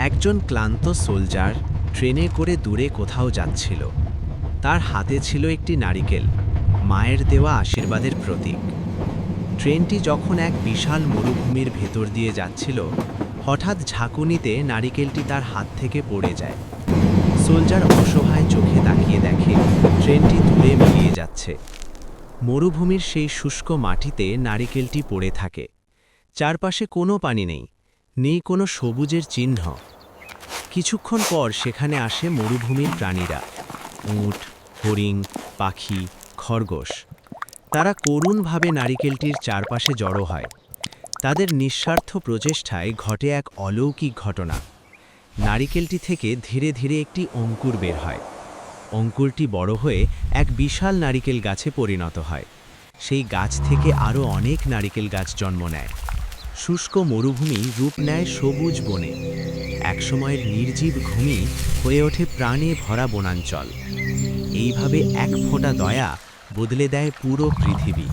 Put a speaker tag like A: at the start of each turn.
A: একজন ক্লান্ত সোলজার ট্রেনে করে দূরে কোথাও যাচ্ছিল। তার হাতে ছিল একটি নারিকেল, মায়ের দেওয়া আশীর্বাদের প্রতীক। ট্রেনটি যখন এক বিশাল মরুভূমির ভেতর দিয়ে যাচ্ছিল, হঠাৎ ঝাঁকুনিতে নারিকেলটি তার হাত থেকে পড়ে যায়। সোলজার অসহায় চোখে তাকিয়ে দেখে ট্রেনটি দূরে মিলিয়ে যাচ্ছে। মরুভূমির সেই শুষ্ক মাটিতে নারিকেলটি পড়ে থাকে। চারপাশে কোনো পানি নেই, নেই কোনো সবুজের চিহ্ন। কিছুক্ষণ পর সেখানে আসে মরুভূমির প্রাণীরা, উট, হরিণ, পাখি, খরগোশ। তারা করুণভাবে নারিকেলটির চারপাশে জড়ো হয়। তাদের নিঃস্বার্থ প্রচেষ্টায় ঘটে এক অলৌকিক ঘটনা। নারিকেলটি থেকে ধীরে ধীরে একটি অঙ্কুর বের হয়। অঙ্কুরটি বড় হয়ে এক বিশাল নারিকেল গাছে পরিণত হয়। সেই গাছ থেকে আরও অনেক নারিকেল গাছ জন্ম নেয়। শুষ্ক মরুভূমি রূপ নেয় সবুজ বনে। একসময়ের নির্জীব ভূমি হয়ে ওঠে প্রাণে ভরা বনাঞ্চল। এইভাবে এক ফোঁটা দয়া বদলে দেয় পুরো পৃথিবী।